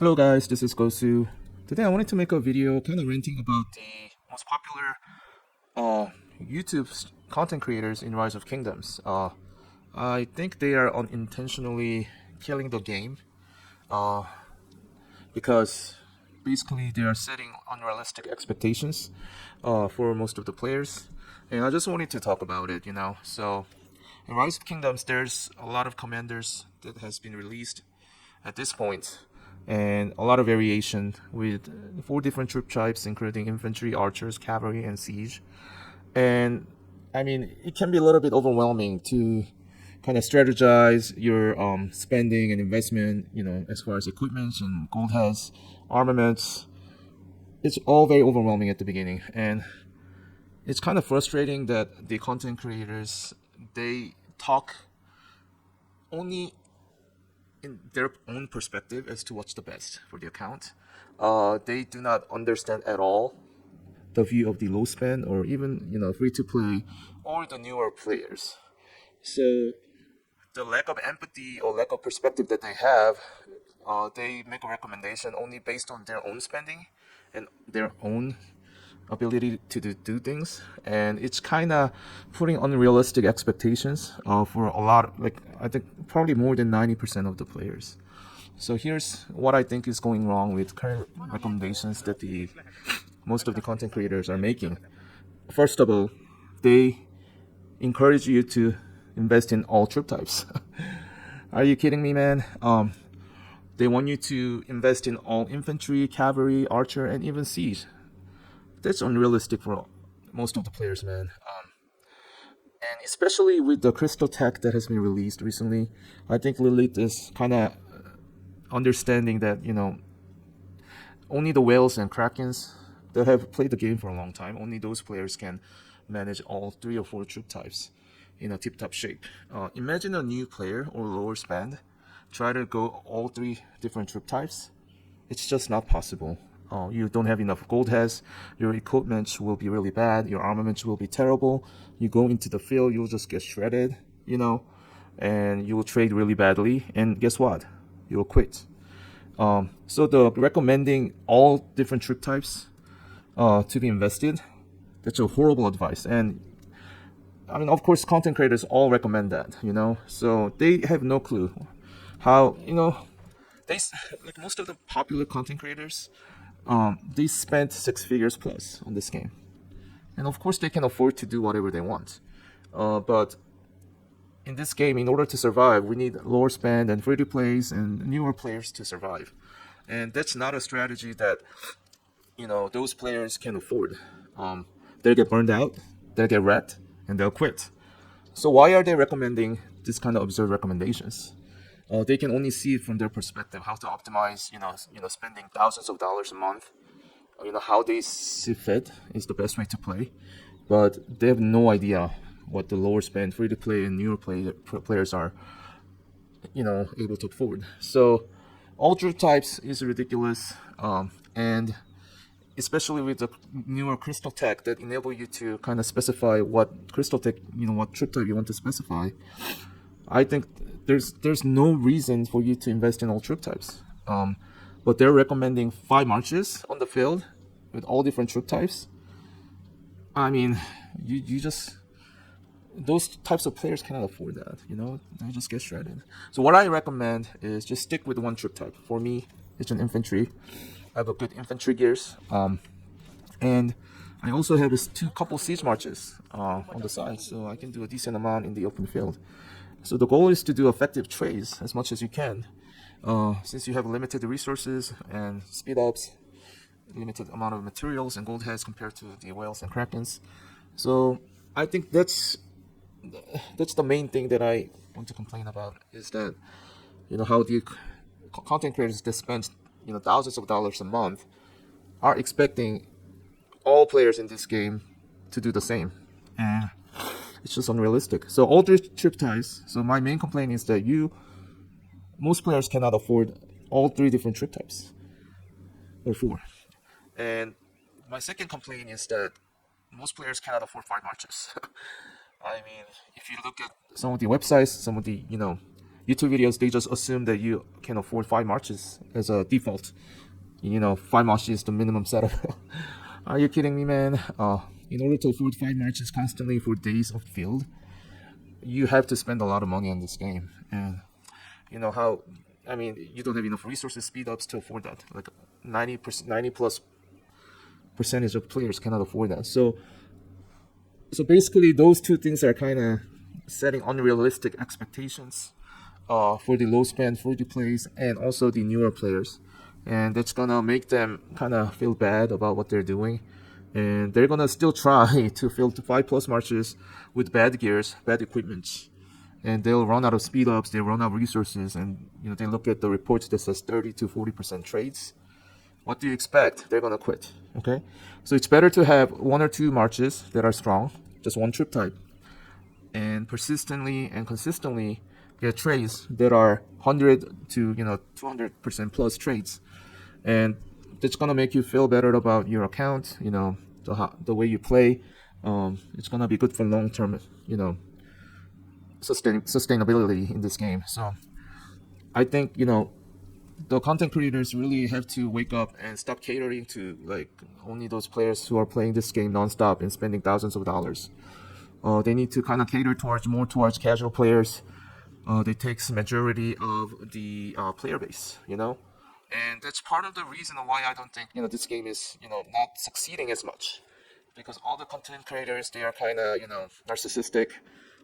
Hello guys, this is GOSU. Today I wanted to make a video kind of ranting about the most popular YouTube content creators in Rise of Kingdoms. I think they are unintentionally killing the game uh, because basically they are setting unrealistic expectations for most of the players. And I just wanted to talk about it. So in Rise of Kingdoms, there's a lot of commanders that has been released at this point, and a lot of variation with four different troop types, including infantry, archers, cavalry, and siege. And I mean, it can be a little bit overwhelming to kind of strategize your spending and investment, as far as equipment and gold has, armaments. It's all very overwhelming at the beginning, and it's kind of frustrating that the content creators, they talk only in their own perspective as to what's the best for the account. They do not understand at all the view of the low spend or even free to play or the newer players. So the lack of empathy or lack of perspective that they have, they make a recommendation only based on their own spending and their own ability to do things, and it's kind of putting unrealistic expectations for a lot, like I think probably more than 90% of the players. So here's what I think is going wrong with current recommendations that the most of the content creators are making. First of all, they encourage you to invest in all troop types. Are you kidding me, man? They want you to invest in all infantry, cavalry, archer, and even siege. That's unrealistic for most of the players, man. And especially with the crystal tech that has been released recently, I think Lilith is kind of understanding that only the whales and krakens that have played the game for a long time, only those players can manage all three or four troop types in a tip-top shape. Imagine a new player or lower spend try to go all three different troop types. It's just not possible. You don't have enough gold heads, your equipment will be really bad, your armaments will be terrible. You go into the field, you'll just get shredded, and you will trade really badly. And guess what? You'll quit. So the recommending all different troop types to be invested, that's a horrible advice. And I mean, of course, content creators all recommend that. So they have no clue how, they like most of the popular content creators, they spent six figures plus on this game, and of course they can afford to do whatever they want. But in this game, in order to survive, we need lower spend and free to plays and newer players to survive, and that's not a strategy that those players can afford. They'll get burned out, they'll get wrecked, and they'll quit. So why are they recommending this kind of absurd recommendations? They can only see it from their perspective, how to optimize, spending thousands of dollars a month. How they see fit is the best way to play, but they have no idea what the lower spend, free to play, and newer players are, able to afford. So, ultra types is ridiculous, and especially with the newer crystal tech that enable you to kind of specify what crystal tech, what troop type you want to specify. I think there's no reason for you to invest in all troop types. But they're recommending 5 marches on the field with all different troop types. I mean, you just those types of players cannot afford that. They just get shredded. So what I recommend is just stick with one troop type. For me, it's an infantry. I have a good infantry gears, and I also have this couple siege marches on the side, so I can do a decent amount in the open field. So the goal is to do effective trades as much as you can, since you have limited resources and speed ups, limited amount of materials and gold heads compared to the whales and krakens. So I think that's the main thing that I want to complain about, is that how the content creators that spend thousands of dollars a month are expecting all players in this game to do the same. And it's just unrealistic. So all three troop types. So my main complaint is that most players cannot afford all three different troop types, or four. And my second complaint is that most players cannot afford 5 marches. I mean, if you look at some of the websites, some of the YouTube videos, they just assume that you can afford 5 marches as a default. 5 marches is the minimum setup. Are you kidding me, man? In order to afford 5 marches constantly for days of field, you have to spend a lot of money on this game. And you know how, I mean, you don't have enough resources, speed ups to afford that. Like 90%, 90 plus percentage of players cannot afford that. So basically, those two things are kind of setting unrealistic expectations for the low spend, free to plays, and also the newer players, and that's gonna make them kind of feel bad about what they're doing, and they're gonna still try to fill to 5 plus marches with bad gears, bad equipment, and they'll run out of speed ups, they run out of resources, and they look at the reports that says 30 to 40% trades. What do you expect? They're gonna quit. Okay, so it's better to have 1 or 2 marches that are strong, just one trip type, and persistently and consistently get trades that are 100 to 200% plus trades, and that's gonna make you feel better about your account. The way you play. It's gonna be good for long term. Sustainability in this game. So I think the content creators really have to wake up and stop catering to like only those players who are playing this game nonstop and spending thousands of dollars. They need to kind of cater more towards casual players. They takes majority of the player base, and that's part of the reason why I don't think this game is not succeeding as much, because all the content creators, they are kind of narcissistic.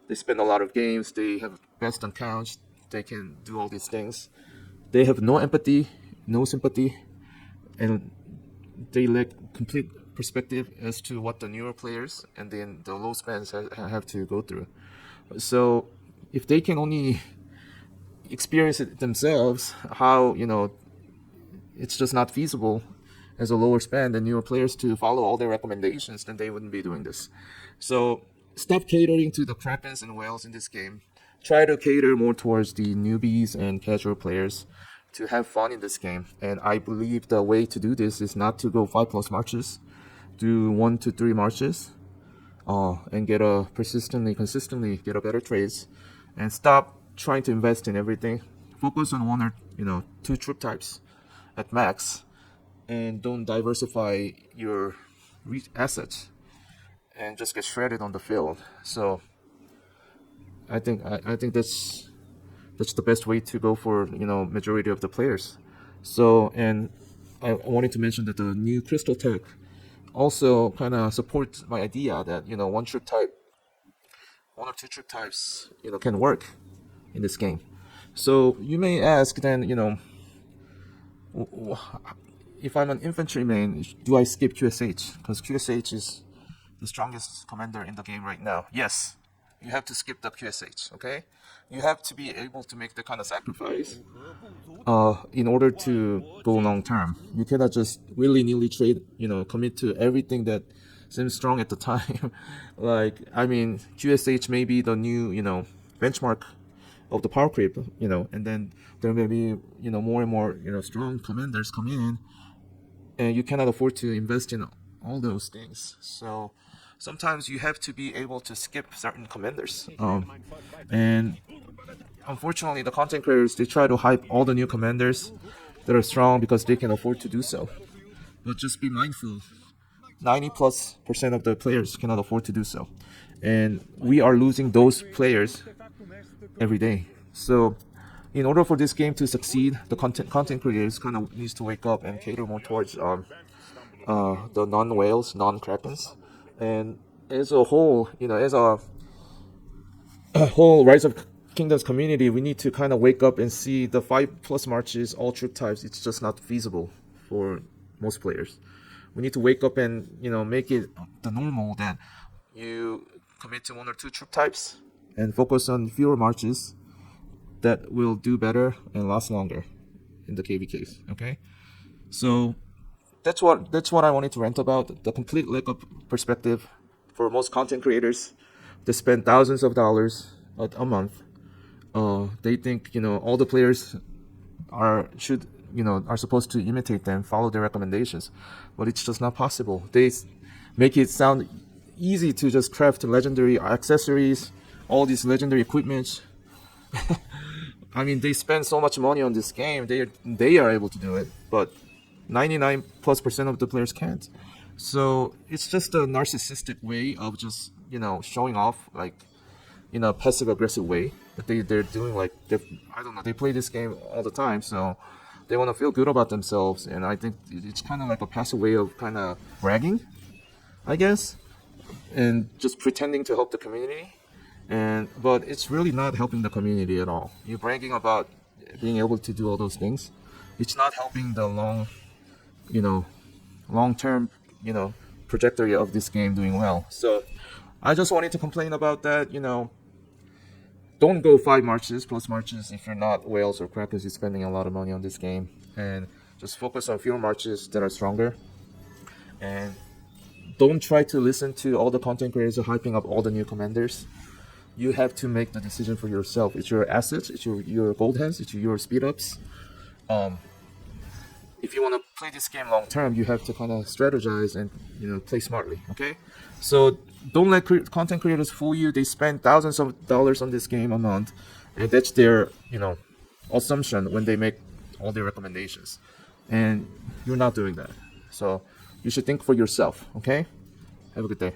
They spend a lot of games. They have best accounts. They can do all these things. They have no empathy, no sympathy, and they lack complete perspective as to what the newer players and then the low spends have to go through. So if they can only experience it themselves, how it's just not feasible as a lower spend and newer players to follow all their recommendations, then they wouldn't be doing this. So stop catering to the Krakens and whales in this game. Try to cater more towards the newbies and casual players to have fun in this game. And I believe the way to do this is not to go 5 plus marches, do 1 to 3 marches, and consistently get a better trades, and stop trying to invest in everything. Focus on 1 or 2 troop types at max, and don't diversify your assets and just get shredded on the field. So I think that's the best way to go for majority of the players. So, and I wanted to mention that the new crystal tech also kind of supports my idea that 1 or 2 troop types can work in this game. So you may ask then, if I'm an infantryman, do I skip QSH? Because QSH is the strongest commander in the game right now. Yes, you have to skip the QSH, okay? You have to be able to make the kind of sacrifice in order to go long term. You cannot just willy-nilly trade, commit to everything that seems strong at the time. QSH may be the new, benchmark of the power creep, and then there may be, more and more, strong commanders come in, and you cannot afford to invest in all those things. So sometimes you have to be able to skip certain commanders. And unfortunately, the content creators, they try to hype all the new commanders that are strong because they can afford to do so. But just be mindful, 90+% of the players cannot afford to do so. And we are losing those players every day. So in order for this game to succeed, the content creators kind of needs to wake up and cater more towards the non-whales, non-krakens. And as a whole, as a whole Rise of Kingdoms community, we need to kind of wake up and see the 5 plus marches, all troop types. It's just not feasible for most players. We need to wake up and make it the normal that you commit to 1 or 2 troop types and focus on fewer marches that will do better and last longer in the KV case. Okay, so that's what I wanted to rant about. The complete lack of perspective for most content creators. They spend thousands of dollars a month. They think all the players are supposed to imitate them, follow their recommendations, but it's just not possible. They make it sound easy to just craft legendary accessories, all these legendary equipment. I mean, they spend so much money on this game. They are able to do it, but 99+% of the players can't. So it's just a narcissistic way of just showing off, like in a passive aggressive way. But they're doing like I don't know. They play this game all the time, so they want to feel good about themselves. And I think it's kind of like a passive way of kind of bragging, I guess, and just pretending to help the community. But it's really not helping the community at all. You're bragging about being able to do all those things. It's not helping the you know, long-term, trajectory of this game doing well. So I just wanted to complain about that. Don't go 5 marches plus marches if you're not whales or crackers. You're spending a lot of money on this game, and just focus on fewer marches that are stronger. And don't try to listen to all the content creators who are hyping up all the new commanders. You have to make the decision for yourself. It's your assets, it's your gold hands, it's your speed ups. If you want to play this game long term, you have to kind of strategize and play smartly. Okay, so don't let content creators fool you. They spend thousands of dollars on this game a month, and that's their assumption when they make all their recommendations, and you're not doing that. So you should think for yourself. Okay, have a good day.